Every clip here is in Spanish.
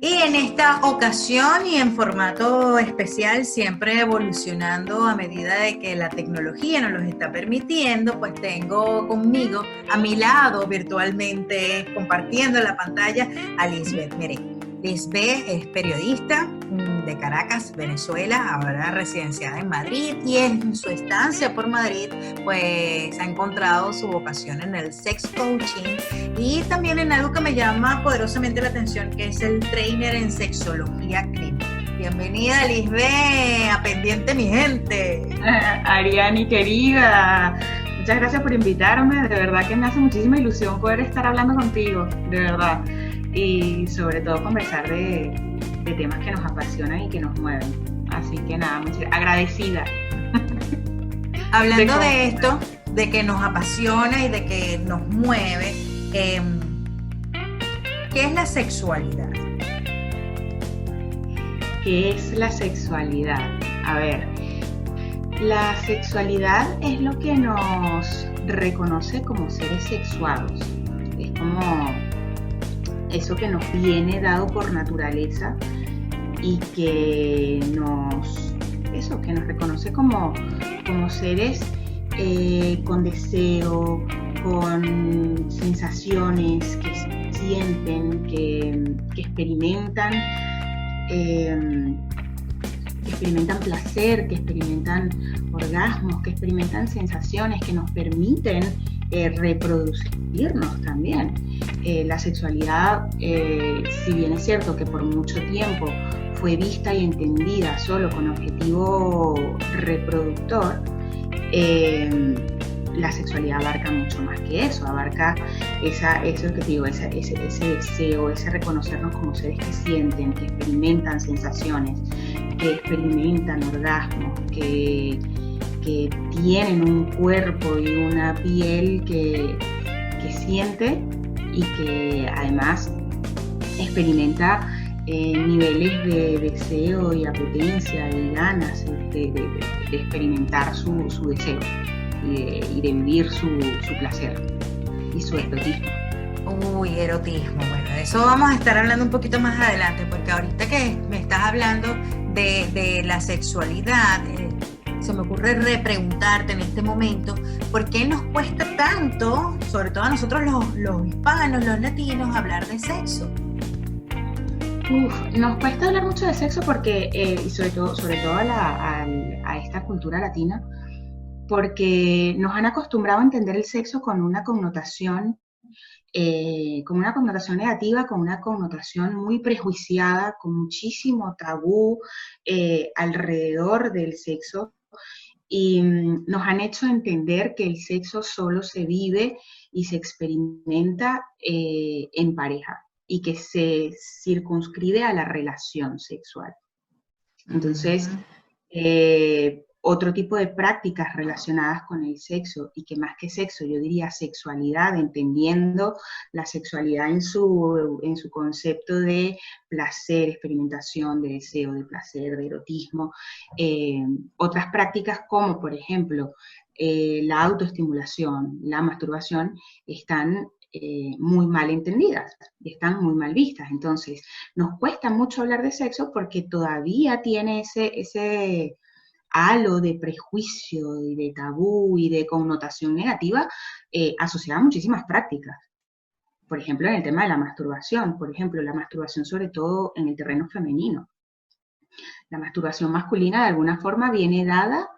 Y en esta ocasión y en formato especial, siempre evolucionando a medida de que la tecnología nos los está permitiendo, pues tengo conmigo, a mi lado virtualmente, compartiendo la pantalla, a Lisbeth. Mire, Lisbeth es periodista de Caracas, Venezuela, ahora residenciada en Madrid, y en su estancia por Madrid, pues ha encontrado su vocación en el sex coaching y también en algo que me llama poderosamente la atención, que es el trainer en sexología clínica. Bienvenida, Lisbeth, a Pendiente Mi Gente. Ariani, querida, muchas gracias por invitarme. De verdad que me hace muchísima ilusión poder estar hablando contigo, de verdad. Y sobre todo conversar de temas que nos apasionan y que nos mueven. Así que nada, muy agradecida. Hablando de esto, de que nos apasiona y de que nos mueve, ¿qué es la sexualidad? ¿Qué es la sexualidad? A ver, la sexualidad es lo que nos reconoce como seres sexuados. Es como eso que nos viene dado por naturaleza y que nos reconoce como seres con deseo, con sensaciones, que sienten, que experimentan placer, que experimentan orgasmos, que experimentan sensaciones que nos permiten reproducirnos también. La sexualidad, si bien es cierto que por mucho tiempo fue vista y entendida solo con objetivo reproductor, la sexualidad abarca mucho más que eso, abarca eso que te digo, ese deseo, ese reconocernos como seres que sienten, que experimentan sensaciones, que experimentan orgasmos, que tienen un cuerpo y una piel que siente y que además experimenta niveles de deseo y apetencia y ganas de experimentar su deseo y de vivir su placer y su erotismo. Uy, erotismo. Bueno, de eso vamos a estar hablando un poquito más adelante, porque ahorita que me estás hablando de la sexualidad, se me ocurre repreguntarte en este momento, ¿por qué nos cuesta tanto, sobre todo a nosotros los hispanos, los latinos, hablar de sexo? Nos cuesta hablar mucho de sexo porque, y sobre todo a esta cultura latina, porque nos han acostumbrado a entender el sexo con una connotación negativa, con una connotación muy prejuiciada, con muchísimo tabú alrededor del sexo, y nos han hecho entender que el sexo solo se vive y se experimenta en pareja y que se circunscribe a la relación sexual. Entonces, otro tipo de prácticas relacionadas con el sexo, y que más que sexo, yo diría sexualidad, entendiendo la sexualidad en su concepto de placer, experimentación, de deseo, de placer, de erotismo. Otras prácticas como, por ejemplo, la autoestimulación, la masturbación, están muy mal entendidas, están muy mal vistas. Entonces, nos cuesta mucho hablar de sexo porque todavía tiene ese halo de prejuicio y de tabú y de connotación negativa asociada a muchísimas prácticas. Por ejemplo, en el tema de la masturbación, sobre todo en el terreno femenino. La masturbación masculina de alguna forma viene dada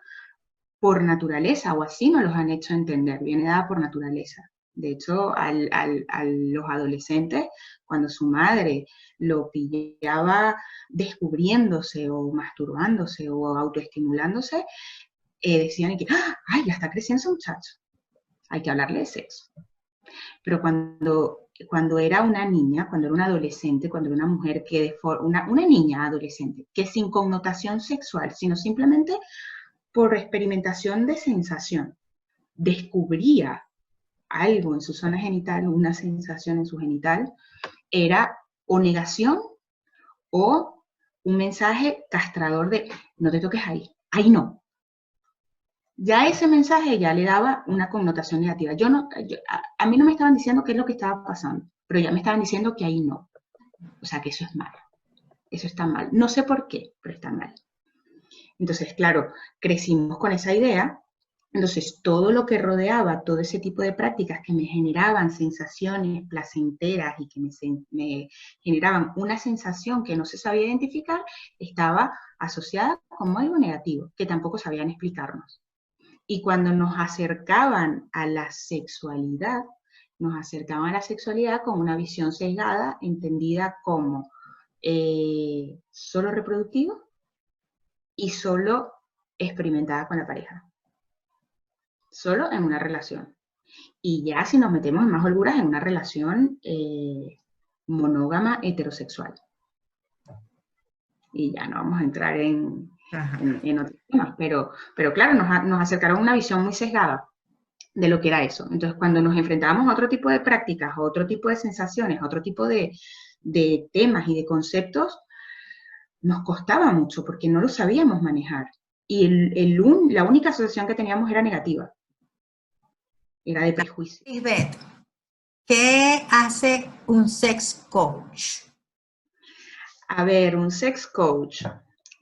por naturaleza, o así nos los han hecho entender, viene dada por naturaleza. De hecho, a los adolescentes, cuando su madre lo pillaba descubriéndose o masturbándose o autoestimulándose, decían que, ¡ay, ya está creciendo ese muchacho! Hay que hablarle de sexo. Pero cuando era una niña, cuando era una adolescente, cuando era una mujer una niña adolescente, que sin connotación sexual, sino simplemente por experimentación de sensación, descubría algo en su zona genital, una sensación en su genital, era o negación o un mensaje castrador de no te toques ahí no. ya ese mensaje ya le daba una connotación negativa. A mí no me estaban diciendo qué es lo que estaba pasando, pero ya me estaban diciendo que ahí no. O sea, que eso es malo. Eso está mal. No sé por qué, pero está mal. Entonces, claro, crecimos con esa idea. Entonces, todo lo que rodeaba, todo ese tipo de prácticas que me generaban sensaciones placenteras y que me generaban una sensación que no se sabía identificar, estaba asociada como algo negativo, que tampoco sabían explicarnos. Y cuando nos acercaban a la sexualidad, con una visión sesgada, entendida como solo reproductiva y solo experimentada con la pareja. Solo en una relación. Y ya si nos metemos en más holguras, en una relación monógama heterosexual. Y ya no vamos a entrar en otros temas, pero claro, nos acercaron una visión muy sesgada de lo que era eso. Entonces, cuando nos enfrentábamos a otro tipo de prácticas, a otro tipo de sensaciones, a otro tipo de temas y de conceptos, nos costaba mucho porque no lo sabíamos manejar. Y la única asociación que teníamos era negativa. Era de prejuicio. Lisbeth, ¿qué hace un sex coach? A ver, un sex coach.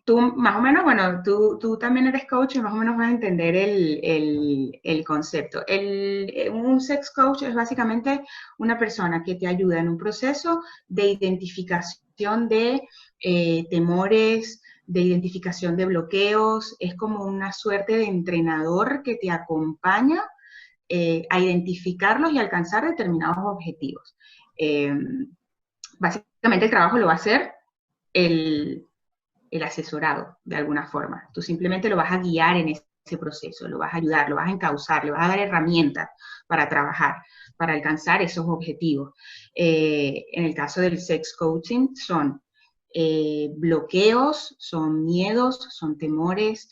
Tú más o menos, bueno, tú también eres coach y más o menos vas a entender el concepto. Un sex coach es básicamente una persona que te ayuda en un proceso de identificación de temores, de identificación de bloqueos. Es como una suerte de entrenador que te acompaña a identificarlos y alcanzar determinados objetivos. Básicamente el trabajo lo va a hacer el asesorado, de alguna forma. Tú simplemente lo vas a guiar en ese proceso, lo vas a ayudar, lo vas a encauzar, le vas a dar herramientas para trabajar, para alcanzar esos objetivos. En el caso del sex coaching son bloqueos, son miedos, son temores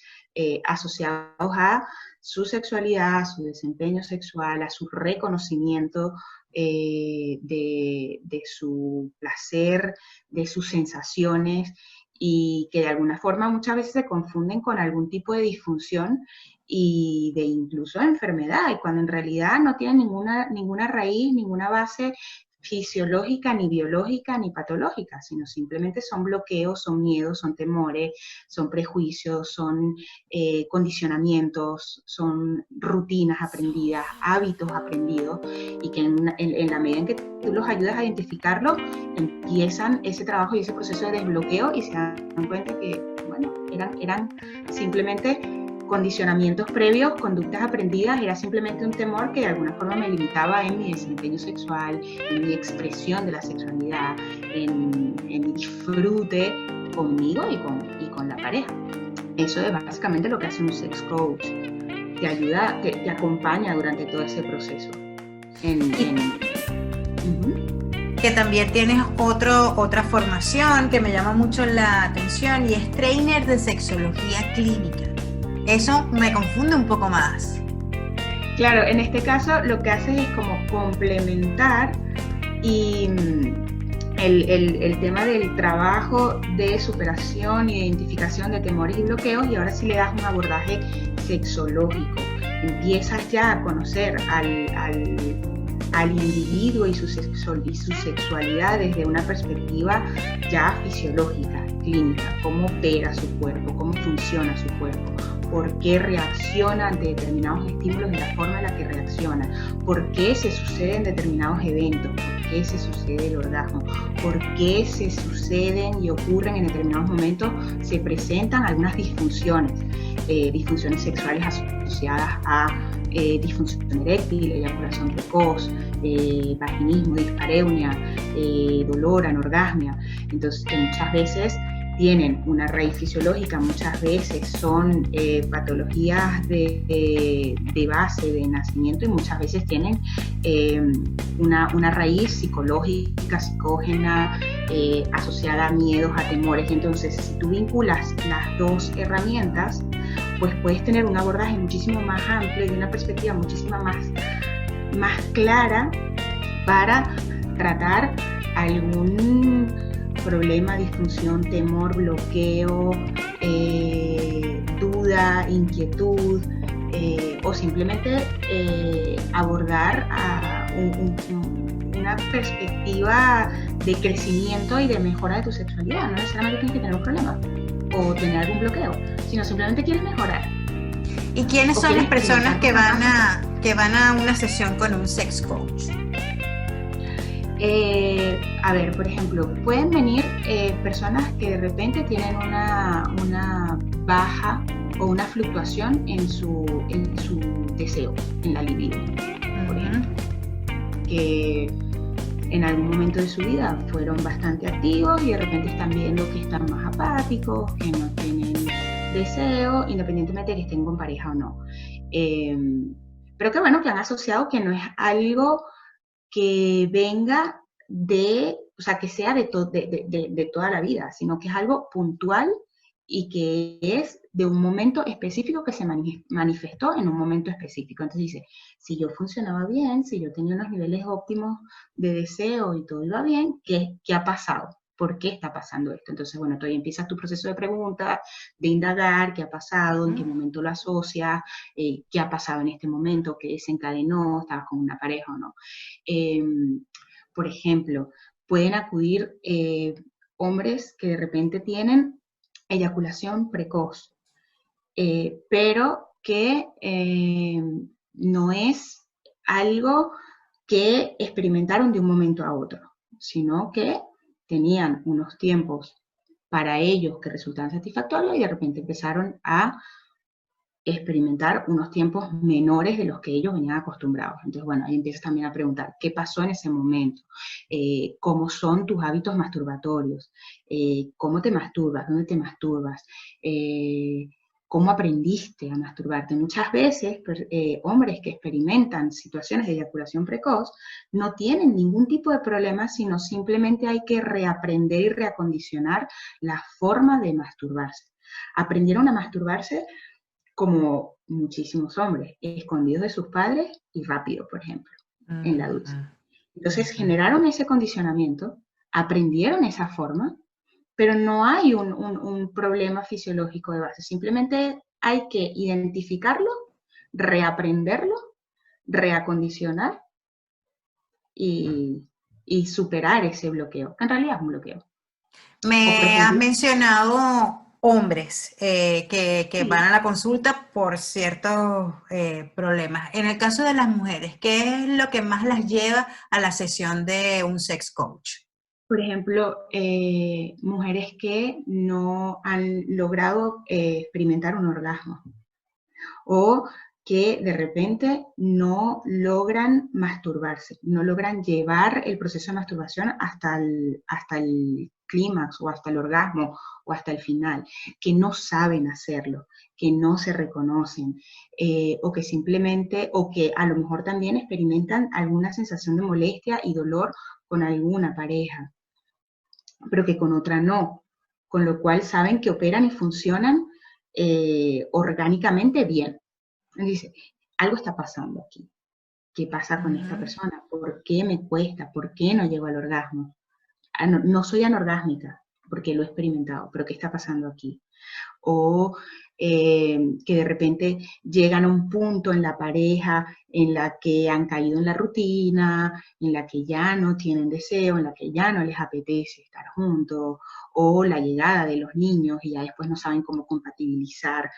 asociados a su sexualidad, a su desempeño sexual, a su reconocimiento de su placer, de sus sensaciones, y que de alguna forma muchas veces se confunden con algún tipo de disfunción y de incluso enfermedad, y cuando en realidad no tienen ninguna raíz, ninguna base fisiológica, ni biológica, ni patológica, sino simplemente son bloqueos, son miedos, son temores, son prejuicios, son condicionamientos, son rutinas aprendidas, hábitos aprendidos, y que en la medida en que tú los ayudas a identificarlo, empiezan ese trabajo y ese proceso de desbloqueo y se dan cuenta que, bueno, eran simplemente condicionamientos previos, conductas aprendidas, era simplemente un temor que de alguna forma me limitaba en mi desempeño sexual, en mi expresión de la sexualidad, en mi disfrute conmigo y con la pareja. Eso es básicamente lo que hace un sex coach. Te ayuda, te acompaña durante todo ese proceso. Que también tienes otra formación que me llama mucho la atención y es trainer de sexología clínica. Eso me confunde un poco más. Claro, en este caso lo que haces es como complementar y el tema del trabajo de superación e identificación de temores y bloqueos, y ahora sí le das un abordaje sexológico. Empiezas ya a conocer al individuo y su sexualidad desde una perspectiva ya fisiológica, clínica, cómo opera su cuerpo, cómo funciona su cuerpo, por qué reacciona ante determinados estímulos de la forma en la que reacciona, por qué se suceden determinados eventos, por qué se sucede el orgasmo, por qué se suceden y ocurren en determinados momentos, se presentan algunas disfunciones sexuales asociadas a disfunción eréctil, eyaculación precoz, vaginismo, dispareunia, dolor, anorgasmia. Entonces, que muchas veces tienen una raíz fisiológica, muchas veces son patologías de base, de nacimiento, y muchas veces tienen una raíz psicológica, psicógena, asociada a miedos, a temores. Entonces, si tú vinculas las dos herramientas, pues puedes tener un abordaje muchísimo más amplio y una perspectiva muchísimo más clara para tratar algún problema, disfunción, temor, bloqueo, duda, inquietud, o simplemente abordar una perspectiva de crecimiento y de mejora de tu sexualidad. No necesariamente tienes que tener un problema o tener algún bloqueo, sino simplemente quieres mejorar. ¿Y quiénes son las personas que van a una sesión con un sex coach? A ver, por ejemplo, pueden venir personas que de repente tienen una baja o una fluctuación en su deseo, en la libido, por ejemplo, que en algún momento de su vida fueron bastante activos y de repente están viendo que están más apáticos, que no tienen deseo, independientemente de que estén con pareja o no. Pero que bueno, que han asociado que no es algo que venga o sea, que sea de toda la vida, sino que es algo puntual y que es de un momento específico que se manifestó en un momento específico. Entonces dice, si yo funcionaba bien, si yo tenía unos niveles óptimos de deseo y todo iba bien, ¿qué ha pasado? ¿Por qué está pasando esto? Entonces, bueno, tú ahí empiezas tu proceso de preguntas, de indagar qué ha pasado, en qué momento lo asocias, qué ha pasado en este momento, qué desencadenó, estabas con una pareja o no. Por ejemplo, pueden acudir hombres que de repente tienen eyaculación precoz, pero que no es algo que experimentaron de un momento a otro, sino que tenían unos tiempos para ellos que resultaban satisfactorios y de repente empezaron a experimentar unos tiempos menores de los que ellos venían acostumbrados. Entonces, bueno, ahí empiezas también a preguntar, ¿qué pasó en ese momento? ¿Cómo son tus hábitos masturbatorios? ¿Cómo te masturbas? ¿Dónde te masturbas? ¿Cómo aprendiste a masturbarte? Muchas veces, hombres que experimentan situaciones de eyaculación precoz no tienen ningún tipo de problema, sino simplemente hay que reaprender y reacondicionar la forma de masturbarse. Aprendieron a masturbarse como muchísimos hombres, escondidos de sus padres y rápido, por ejemplo, en la ducha. Entonces generaron ese condicionamiento, aprendieron esa forma, pero no hay un problema fisiológico de base, simplemente hay que identificarlo, reaprenderlo, reacondicionar y superar ese bloqueo, que en realidad es un bloqueo. Me has mencionado hombres que Sí. van a la consulta por ciertos problemas. En el caso de las mujeres, ¿qué es lo que más las lleva a la sesión de un sex coach? Por ejemplo, mujeres que no han logrado experimentar un orgasmo o que de repente no logran masturbarse, no logran llevar el proceso de masturbación hasta el clímax o hasta el orgasmo o hasta el final, que no saben hacerlo, que no se reconocen, o que simplemente, o que a lo mejor también experimentan alguna sensación de molestia y dolor con alguna pareja, pero que con otra no, con lo cual saben que operan y funcionan orgánicamente bien. Dice, algo está pasando aquí. ¿Qué pasa con esta persona? ¿Por qué me cuesta? ¿Por qué no llego al orgasmo? No soy anorgásmica, porque lo he experimentado, pero ¿qué está pasando aquí? O que de repente llegan a un punto en la pareja en la que han caído en la rutina, en la que ya no tienen deseo, en la que ya no les apetece estar juntos, o la llegada de los niños y ya después no saben cómo compatibilizar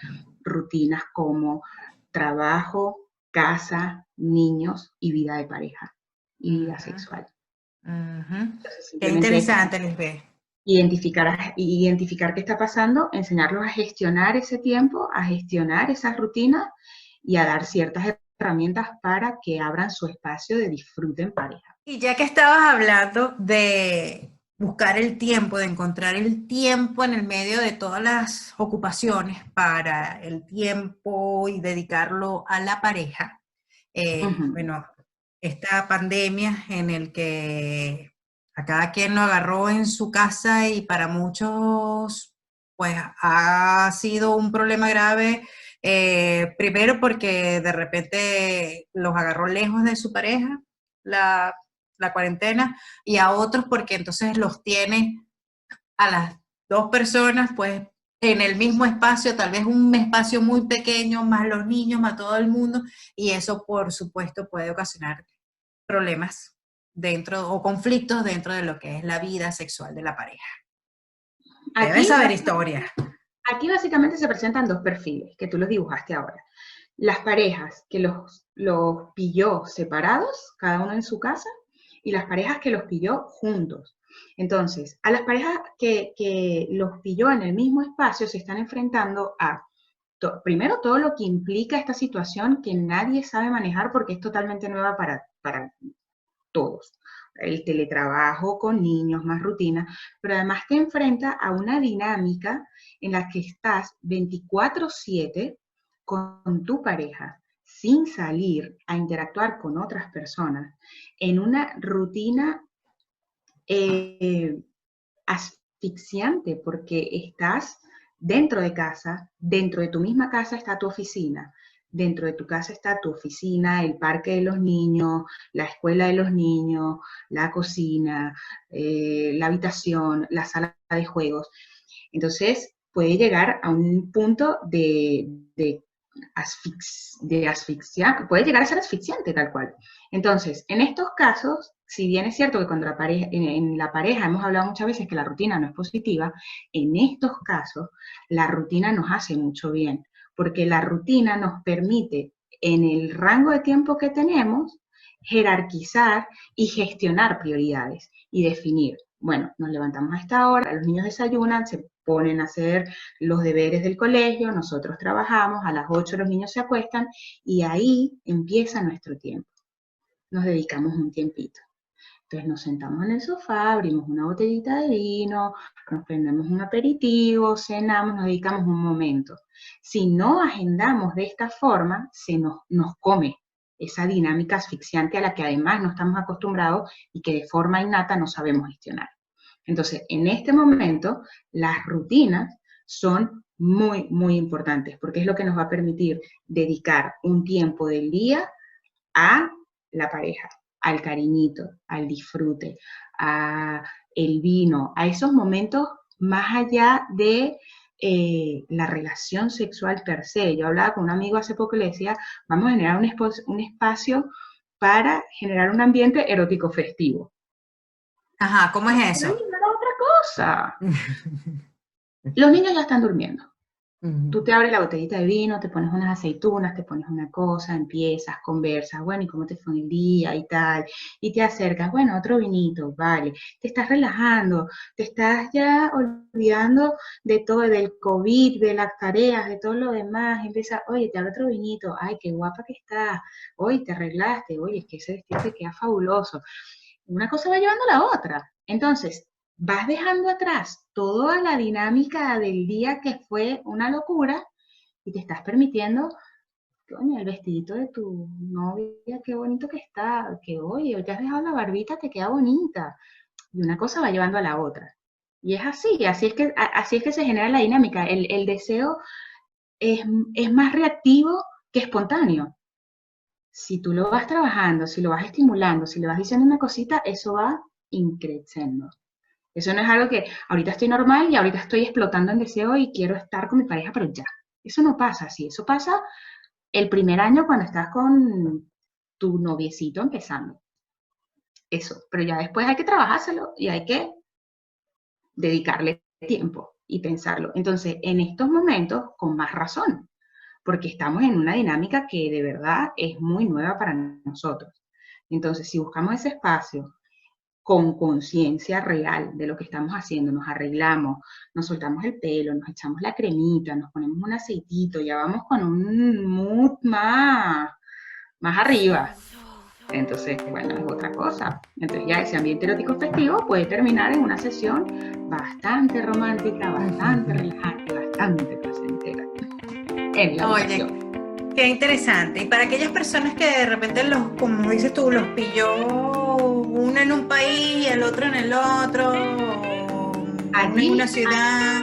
rutinas como trabajo, casa, niños y vida de pareja y vida sexual. Entonces, Qué interesante, Lisbeth. Identificar qué está pasando, enseñarlos a gestionar ese tiempo, a gestionar esas rutinas y a dar ciertas herramientas para que abran su espacio de disfrute en pareja. Y ya que estabas hablando de buscar el tiempo, de encontrar el tiempo en el medio de todas las ocupaciones para el tiempo y dedicarlo a la pareja, bueno, esta pandemia en el que a cada quien lo agarró en su casa y para muchos pues ha sido un problema grave, primero porque de repente los agarró lejos de su pareja la cuarentena, y a otros porque entonces los tiene a las dos personas pues en el mismo espacio, tal vez un espacio muy pequeño, más los niños, más todo el mundo, y eso por supuesto puede ocasionar problemas dentro o conflictos dentro de lo que es la vida sexual de la pareja. Debes Aquí, saber historia. aquí básicamente se presentan dos perfiles, que tú los dibujaste ahora. Las parejas que los pilló separados, cada uno en su casa, y las parejas que los pilló juntos. Entonces, a las parejas que los pilló en el mismo espacio se están enfrentando a, primero, todo lo que implica esta situación que nadie sabe manejar porque es totalmente nueva para todos. El teletrabajo con niños, más rutina, pero además te enfrenta a una dinámica en la que estás 24/7 con tu pareja, sin salir a interactuar con otras personas, en una rutina asfixiante, porque estás dentro de casa, dentro de tu misma casa está tu oficina, dentro de tu casa está tu oficina, el parque de los niños, la escuela de los niños, la cocina, la habitación, la sala de juegos. Entonces, puede llegar a un punto de asfixia, puede llegar a ser asfixiante tal cual. Entonces, en estos casos, si bien es cierto que cuando en la pareja hemos hablado muchas veces que la rutina no es positiva, en estos casos la rutina nos hace mucho bien, porque la rutina nos permite, en el rango de tiempo que tenemos, jerarquizar y gestionar prioridades y definir, bueno, nos levantamos a esta hora, los niños desayunan, se ponen a hacer los deberes del colegio, nosotros trabajamos, a las 8 los niños se acuestan y ahí empieza nuestro tiempo. Nos dedicamos un tiempito. Entonces nos sentamos en el sofá, abrimos una botellita de vino, nos prendemos un aperitivo, cenamos, nos dedicamos un momento. Si no agendamos de esta forma, nos come esa dinámica asfixiante a la que además no estamos acostumbrados y que de forma innata no sabemos gestionar. Entonces, en este momento, las rutinas son muy, muy importantes porque es lo que nos va a permitir dedicar un tiempo del día a la pareja, al cariñito, al disfrute, a el vino, a esos momentos más allá de la relación sexual per se. Yo hablaba con un amigo hace poco y le decía, vamos a generar un espacio para generar un ambiente erótico festivo. Ajá, ¿cómo es eso? Cosa. Los niños ya están durmiendo. Tú te abres la botellita de vino, te pones unas aceitunas, te pones una cosa, empiezas, conversas, bueno, ¿y cómo te fue el día y tal? Y te acercas, bueno, otro vinito, vale. Te estás relajando, te estás ya olvidando de todo, del COVID, de las tareas, de todo lo demás. Empieza, oye, te abro otro vinito, ay, qué guapa que estás, oye, te arreglaste, oye, es que ese vestido te queda fabuloso. Una cosa va llevando a la otra. Entonces, vas dejando atrás toda la dinámica del día que fue una locura y te estás permitiendo, coño, el vestidito de tu novia, qué bonito que está, que oye, hoy te has dejado la barbita, te queda bonita. Y una cosa va llevando a la otra. Y es así es que se genera la dinámica. El deseo es más reactivo que espontáneo. Si tú lo vas trabajando, si lo vas estimulando, si le vas diciendo una cosita, eso va increciendo. Eso no es algo que ahorita estoy normal y ahorita estoy explotando en deseo y quiero estar con mi pareja, pero ya. Eso no pasa así. Eso pasa el primer año cuando estás con tu noviecito empezando. Eso. Pero ya después hay que trabajárselo y hay que dedicarle tiempo y pensarlo. Entonces, en estos momentos, con más razón, porque estamos en una dinámica que de verdad es muy nueva para nosotros. Entonces, si buscamos ese espacio con conciencia real de lo que estamos haciendo, nos arreglamos, nos soltamos el pelo, nos echamos la cremita, nos ponemos un aceitito, ya vamos con un mood más arriba. Entonces, bueno, es otra cosa. Entonces ya ese ambiente erótico festivo puede terminar en una sesión bastante romántica, bastante relajante, bastante placentera. En la habitación. Oye, qué interesante. Y para aquellas personas que de repente como dices tú, los pilló uno en un país y el otro en el otro, allí, en una ciudad.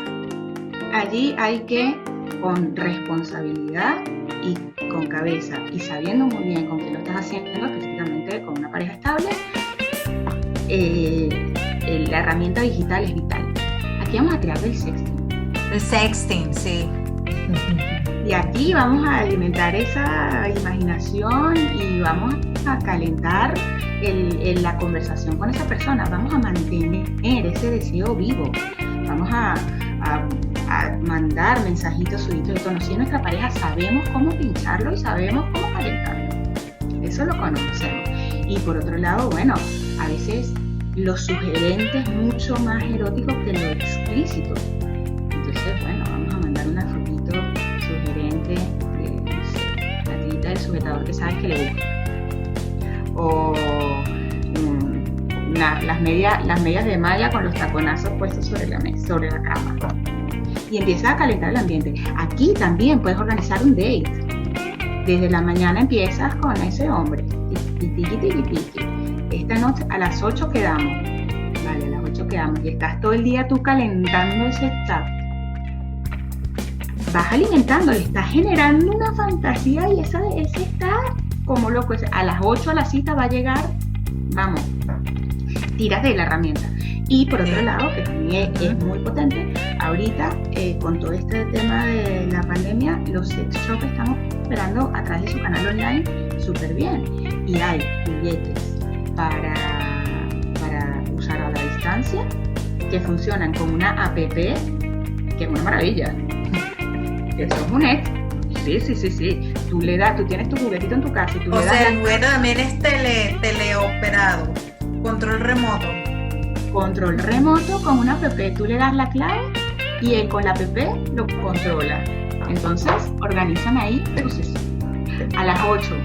Allí hay que, con responsabilidad y con cabeza, y sabiendo muy bien con quién lo estás haciendo, específicamente con una pareja estable, la herramienta digital es vital. Aquí vamos a tirar del sexting. El sexting, sí. Y aquí vamos a alimentar esa imaginación y vamos a calentar la conversación con esa persona. Vamos a mantener ese deseo vivo. Vamos a mandar mensajitos subidos de tono. Si es nuestra pareja, sabemos cómo pincharlo y sabemos cómo calentarlo. Eso lo conocemos. Y por otro lado, bueno, a veces lo sugerente es mucho más erótico que lo explícito. Entonces, bueno, vamos a mandar una fotito sugerente de, no sé, la tirita del sujetador que sabes que le gusta. O las medias de malla con los taconazos puestos sobre la cama. Y empieza a calentar el ambiente. Aquí también puedes organizar un date. Desde la mañana empiezas con ese hombre. Esta noche a las 8 quedamos. Vale, a las 8 quedamos. Y estás todo el día tú calentando ese chat. Vas alimentando, le estás generando una fantasía y ese está como loco. A las 8 a la cita va a llegar, vamos, tiras de la herramienta. Y por otro lado, que también es muy potente, ahorita con todo este tema de la pandemia, los sex shops estamos operando a través de su canal online súper bien. Y hay juguetes para usar a la distancia que funcionan con una app que es una maravilla. Eso es un ex. Sí. Tú tienes tu juguetito en tu casa y tú le das. O sea, el juguete también es teleoperado. Control remoto. Control remoto con una app. Tú le das la clave y él con la app lo controla. Entonces, organizan ahí tu sesión. A las 8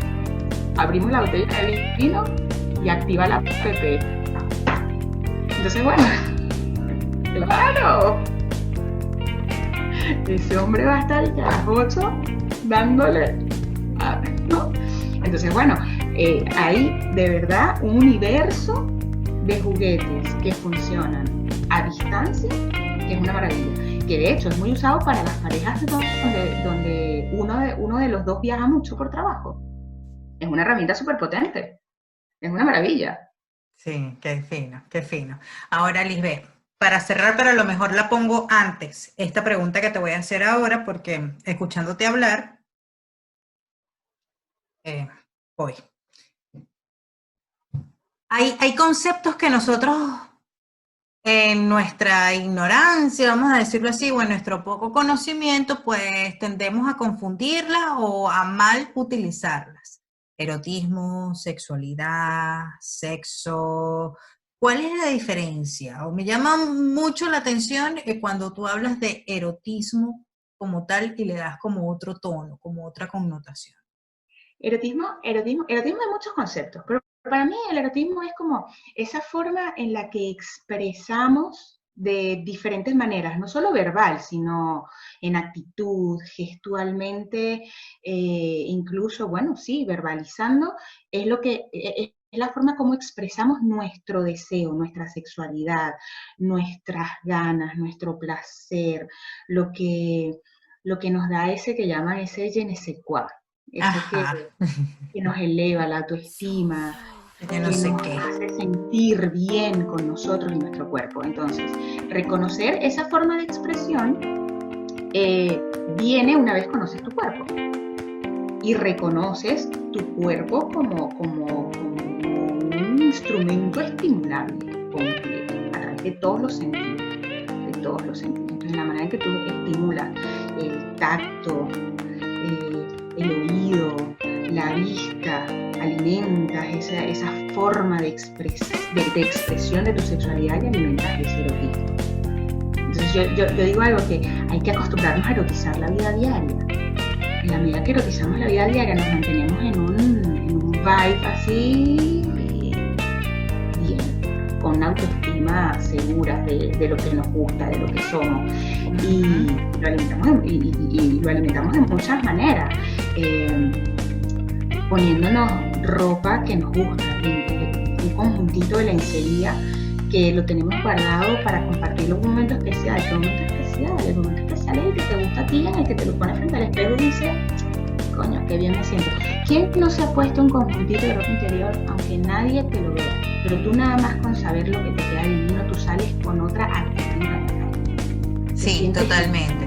abrimos la botella de vino y activa la app. Entonces, bueno, ¡claro! Ese hombre va a estar a las 8 dándole, ¿no? Entonces, bueno, hay de verdad un universo de juguetes que funcionan a distancia, que es una maravilla. Que de hecho es muy usado para las parejas donde uno de los dos viaja mucho por trabajo. Es una herramienta súper potente. Es una maravilla. Sí, qué fino, qué fino. Ahora, Lisbeth, para cerrar, pero a lo mejor la pongo antes, esta pregunta que te voy a hacer ahora, porque escuchándote hablar, voy. Hay conceptos que nosotros, en nuestra ignorancia, vamos a decirlo así, o en nuestro poco conocimiento, pues tendemos a confundirlas o a mal utilizarlas. Erotismo, sexualidad, sexo. ¿Cuál es la diferencia? O me llama mucho la atención cuando tú hablas de erotismo como tal y le das como otro tono, como otra connotación. Erotismo hay muchos conceptos, pero para mí el erotismo es como esa forma en la que expresamos de diferentes maneras, no solo verbal, sino en actitud, gestualmente, incluso, bueno, sí, verbalizando, es la forma como expresamos nuestro deseo, nuestra sexualidad, nuestras ganas, nuestro placer, lo que nos da ese que llaman ese je ne sais quoi, ese que nos eleva la autoestima, que nos hace sentir bien con nosotros y nuestro cuerpo. Entonces, reconocer esa forma de expresión viene una vez conoces tu cuerpo y reconoces tu cuerpo como un instrumento estimulable completo, a través de todos los sentidos, Entonces, la manera en que tú estimulas el tacto, el oído, la vista, alimentas esa forma de expresión de tu sexualidad y alimentas ese erotismo. Entonces yo digo algo, que hay que acostumbrarnos a erotizar la vida diaria. En la medida que erotizamos la vida diaria nos mantenemos en un vibe así bien, con una autoestima segura de lo que nos gusta, de lo que somos. Y lo alimentamos de muchas maneras. Poniéndonos ropa que nos gusta, un conjuntito de lencería que lo tenemos guardado para compartirlo en un momento especial. El momento especial es el que te gusta a ti, en el que te lo pones frente al espejo y dices, coño, qué bien me siento. ¿Quién no se ha puesto un conjuntito de ropa interior aunque nadie te lo vea? Pero tú nada más con saber lo que te queda divino, tú sales con otra actitud. Te Sí, sientes totalmente,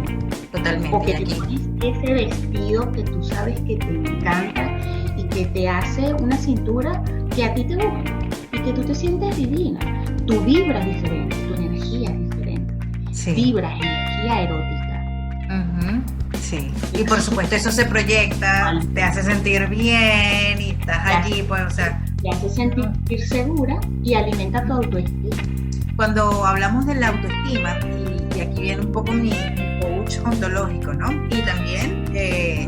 o totalmente. Y que te aquí, pones ese vestido que tú sabes que te encanta y que te hace una cintura que a ti te gusta y que tú te sientes divina. Tu vibra es diferente, tu energía es diferente. sí. Vibras energía erótica. Ujú, sí, y por Entonces, supuesto eso se proyecta, te hace sentir bien y estás te hace, allí, pues, o sea, te hace sentir uno- segura y alimenta tu autoestima. cuando hablamos de la autoestima, y aquí viene un poco mi coach ontológico, ¿no? Y también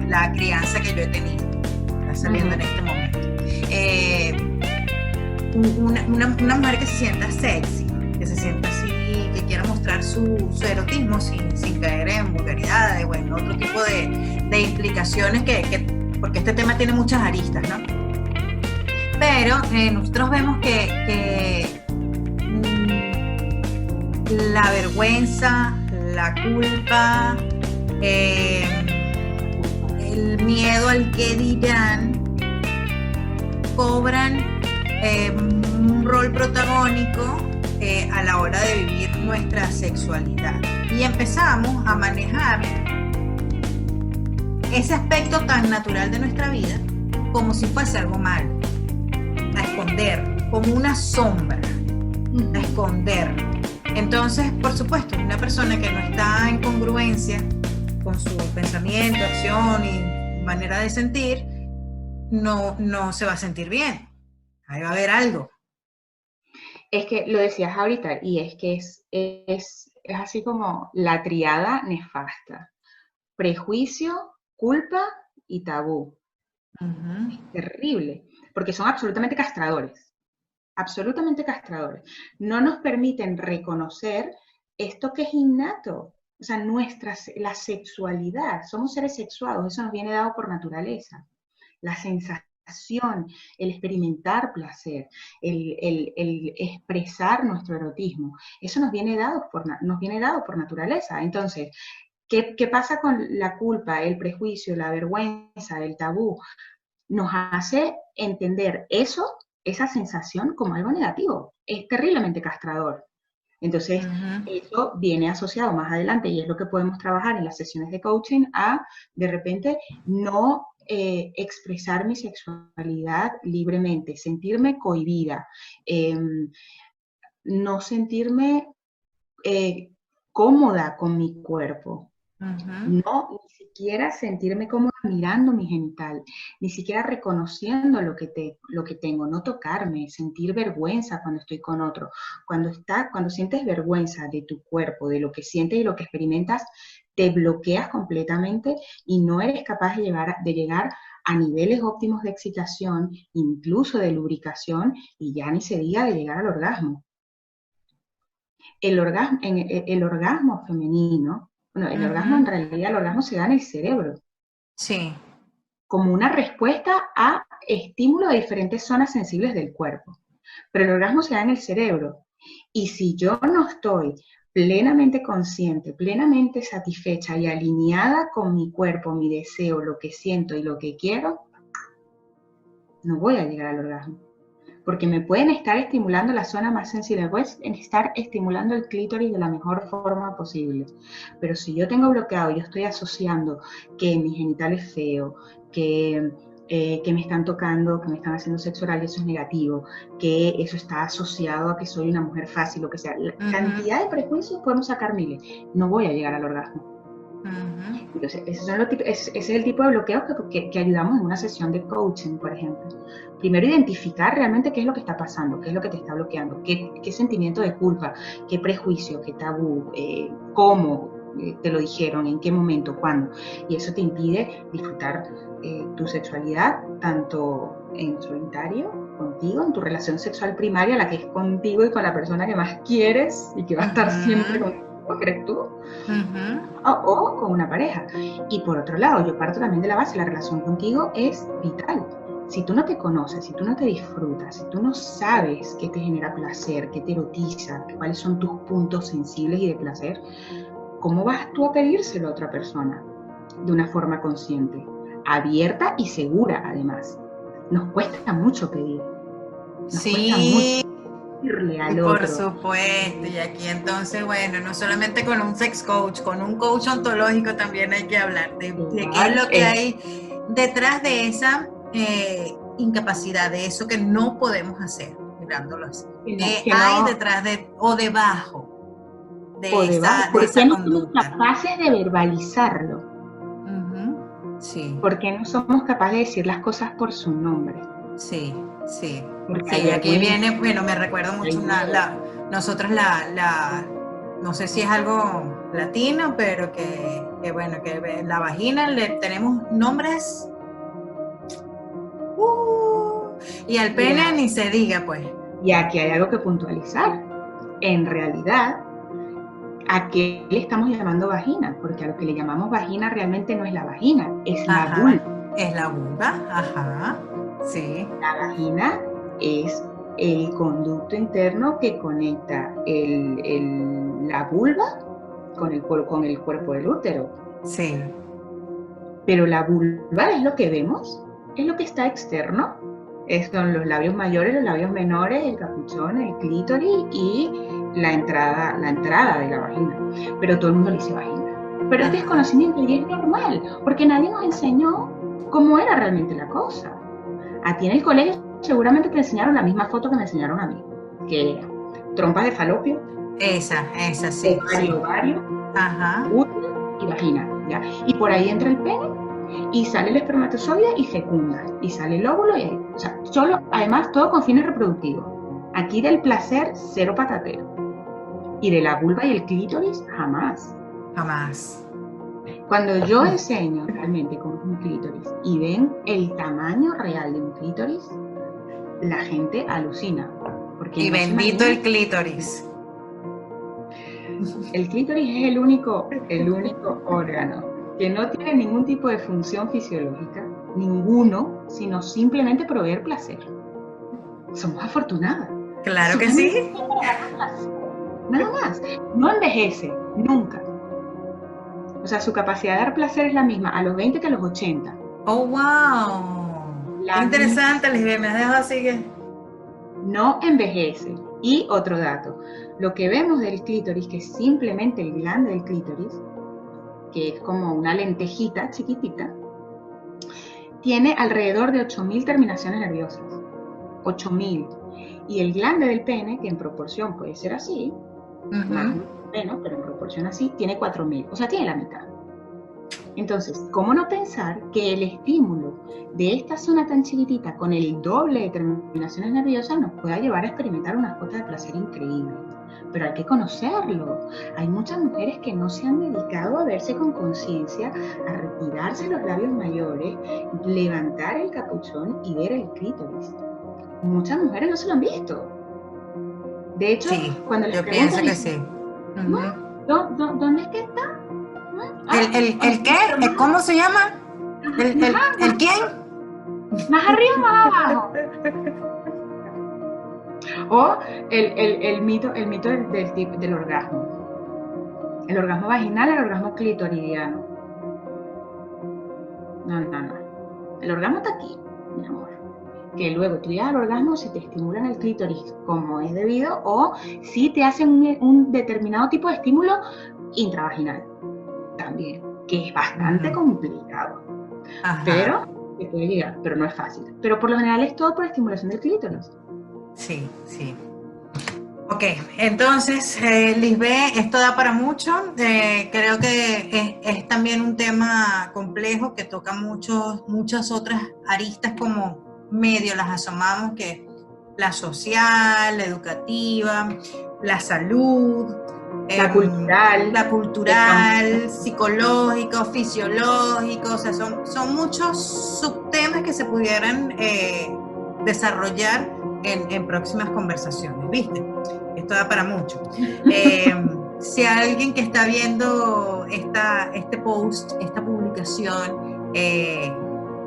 la crianza que yo he tenido, está saliendo en este momento. Eh, una mujer que se sienta sexy, que se sienta así, que quiera mostrar su erotismo sin caer en vulgaridades o en otro tipo de implicaciones porque este tema tiene muchas aristas, ¿no? Pero nosotros vemos la vergüenza, la culpa, el miedo al que dirán, cobran un rol protagónico a la hora de vivir nuestra sexualidad. Y empezamos a manejar ese aspecto tan natural de nuestra vida como si fuese algo malo, a esconder, como una sombra, a esconder. Entonces, por supuesto, una persona que no está en congruencia con su pensamiento, acción y manera de sentir, no se va a sentir bien. Ahí va a haber algo. Es que lo decías ahorita, y es que es así como la triada nefasta. Prejuicio, culpa y tabú. Uh-huh. Es terrible, porque son absolutamente castradores, absolutamente castradores. No nos permiten reconocer esto que es innato, o sea, la sexualidad, somos seres sexuados, eso nos viene dado por naturaleza. La sensación, el experimentar placer, el expresar nuestro erotismo, eso nos viene dado por naturaleza. Entonces, ¿qué pasa con la culpa, el prejuicio, la vergüenza, el tabú? Nos hace entender esa sensación como algo negativo. Es terriblemente castrador. Entonces, Uh-huh. eso viene asociado más adelante y es lo que podemos trabajar en las sesiones de coaching a, de repente, no expresar mi sexualidad libremente, sentirme cohibida, eh, no sentirme cómoda con mi cuerpo. Uh-huh. No, ni siquiera sentirme cómoda mirando mi genital, ni siquiera reconociendo lo que tengo, no tocarme, sentir vergüenza cuando estoy con otro. Cuando sientes vergüenza de tu cuerpo, de lo que sientes y lo que experimentas, te bloqueas completamente y no eres capaz de llegar a niveles óptimos de excitación, incluso de lubricación, y ya ni se diga de llegar al orgasmo. El orgasmo femenino, bueno, el orgasmo Uh-huh. en realidad, el orgasmo se da en el cerebro, Sí. como una respuesta a estímulos de diferentes zonas sensibles del cuerpo. Pero el orgasmo se da en el cerebro. Y si yo no estoy plenamente consciente, plenamente satisfecha y alineada con mi cuerpo, mi deseo, lo que siento y lo que quiero, no voy a llegar al orgasmo. Porque me pueden estar estimulando la zona más sensible, pueden estar estimulando el clítoris de la mejor forma posible. Pero si yo tengo bloqueado, yo estoy asociando que mi genital es feo, que me están tocando, que me están haciendo sexo oral y eso es negativo, que eso está asociado a que soy una mujer fácil, lo que sea. La Uh-huh. cantidad de prejuicios podemos sacar miles. No voy a llegar al orgasmo. Uh-huh. Entonces, ese es el tipo de bloqueos que ayudamos en una sesión de coaching, por ejemplo. Primero, identificar realmente qué es lo que está pasando, qué es lo que te está bloqueando, qué sentimiento de culpa, qué prejuicio, qué tabú, cómo te lo dijeron, en qué momento, cuándo. Y eso te impide disfrutar tu sexualidad, tanto en solitario, contigo, en tu relación sexual primaria, la que es contigo y con la persona que más quieres y que va a estar siempre Uh-huh. contigo, que eres tú, Uh-huh. o con una pareja. Y por otro lado, yo parto también de la base, la relación contigo es vital. Si tú no te conoces, si tú no te disfrutas, si tú no sabes qué te genera placer, qué te erotiza, cuáles son tus puntos sensibles y de placer, ¿cómo vas tú a pedírselo a otra persona? De una forma consciente, abierta y segura además. Nos cuesta mucho pedir, nos cuesta Sí, mucho. decirle al Por otro. supuesto, y aquí entonces, bueno, no solamente con un sex coach, con un coach ontológico también hay que hablar de qué es lo que hay detrás de esa incapacidad, de eso que no podemos hacer, mirándolo así. ¿Qué hay detrás o debajo de ¿Por qué no somos conducta? capaces de verbalizarlo? Sí. ¿Por qué no somos capaces de decir las cosas por su nombre? Sí, sí. Porque Sí, aquí viene, bueno, me recuerdo mucho nosotros no sé si es algo latino, pero bueno, que la vagina le tenemos nombres, y al pene ni se diga, pues. Y aquí hay algo que puntualizar. En realidad, ¿a qué le estamos llamando vagina? Porque a lo que le llamamos vagina realmente no es la vagina, es la vulva. Es la vulva, ajá, sí. La vagina es el conducto interno que conecta la vulva con el cuerpo del útero. Sí. Pero la vulva es lo que vemos, es lo que está externo. Son los labios mayores, los labios menores, el capuchón, el clítoris y la entrada de la vagina. Pero todo el mundo le dice vagina. Pero es desconocimiento y es normal, porque nadie nos enseñó cómo era realmente la cosa. A ti en el colegio seguramente te enseñaron la misma foto que me enseñaron a mí, que era trompas de falopio. Esa, sí. Ovario, ajá, útero y vagina, ¿ya? Y por ahí entra el pene y sale el espermatozoide y fecunda, y sale el óvulo, y o sea, además todo con fines reproductivos. Aquí del placer, cero patatero. Y de la vulva y el clítoris, jamás. Jamás. Cuando yo enseño realmente cómo es un clítoris y ven el tamaño real de un clítoris, la gente alucina. Porque y bendito el clítoris. El clítoris es el único órgano que no tiene ningún tipo de función fisiológica, ninguno, sino simplemente proveer placer. Somos afortunadas. Claro que sí. Nada más. No envejece, nunca. O sea, su capacidad de dar placer es la misma a los 20 que a los 80. ¡Oh, wow! Qué interesante, Lisbeth, me has dejado así que... No envejece. Y otro dato, lo que vemos del clítoris, que es simplemente el glande del clítoris, que es como una lentejita chiquitita, tiene alrededor de 8.000 terminaciones nerviosas. 8.000. Y el glande del pene, que en proporción puede ser así, más o menos, pero en proporción así, tiene 4.000. O sea, tiene la mitad. Entonces, ¿cómo no pensar que el estímulo de esta zona tan chiquitita con el doble de terminaciones nerviosas nos pueda llevar a experimentar unas cuotas de placer increíbles? Pero hay que conocerlo. Hay muchas mujeres que no se han dedicado a verse con conciencia, a retirarse los labios mayores, levantar el capuchón y ver el clítoris. Muchas mujeres no se lo han visto. De hecho, sí, cuando les preguntan, pienso que sí. ¿Dónde es que está? ¿El qué? ¿Cómo se llama? ¿El quién? Más arriba o más abajo. O el mito del orgasmo. El orgasmo vaginal, el orgasmo clitoridiano. No. El orgasmo está aquí, mi amor. Que luego tú llegas al orgasmo si te estimulan el clítoris como es debido o si te hacen un determinado tipo de estímulo intravaginal también, que es bastante complicado. Pero se puede llegar, pero no es fácil. Pero por lo general es todo por estimulación del clítoris. Sí. Ok, entonces, Lisbeth, esto da para mucho. Creo que es también un tema complejo que toca muchas otras aristas, como medio las asomamos, que es la social, la educativa, la salud, la cultural, psicológico, fisiológico. O sea, son muchos subtemas que se pudieran desarrollar en próximas conversaciones, ¿viste? Esto da para mucho. Si alguien que está viendo este post, esta publicación,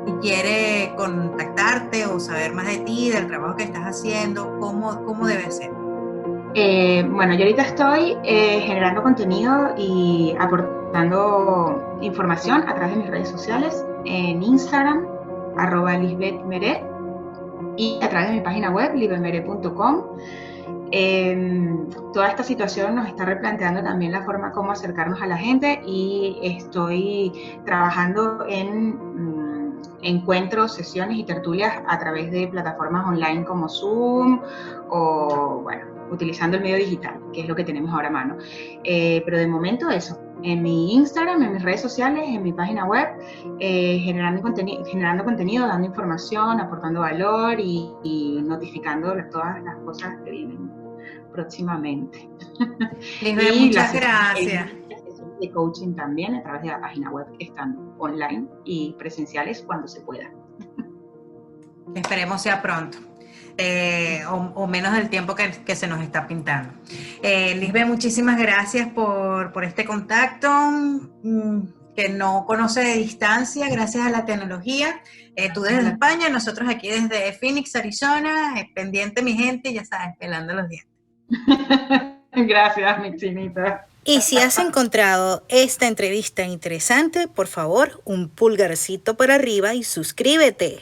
y quiere contactarte o saber más de ti, del trabajo que estás haciendo, ¿cómo debe ser? Bueno, yo ahorita estoy generando contenido y aportando información a través de mis redes sociales, en Instagram, @lisbethmeret, y a través de mi página web, lisbethmeret.com. Toda esta situación nos está replanteando también la forma como acercarnos a la gente y estoy trabajando en encuentros, sesiones y tertulias a través de plataformas online como Zoom o, bueno, utilizando el medio digital, que es lo que tenemos ahora a mano. Pero de momento eso, en mi Instagram, en mis redes sociales, en mi página web, generando contenido, dando información, aportando valor y notificando todas las cosas que vienen próximamente. Lisbeth, Y muchas gracias. las sesiones de coaching también a través de la página web, que están online y presenciales cuando se pueda. Esperemos sea pronto. O menos del tiempo que se nos está pintando. Lisbeth, muchísimas gracias por este contacto que no conoce de distancia gracias a la tecnología. Tú desde España, nosotros aquí desde Phoenix, Arizona, pendiente mi gente, ya sabes, pelando los dientes. Gracias, mi chinita. Y si has encontrado esta entrevista interesante, por favor, un pulgarcito para arriba y suscríbete.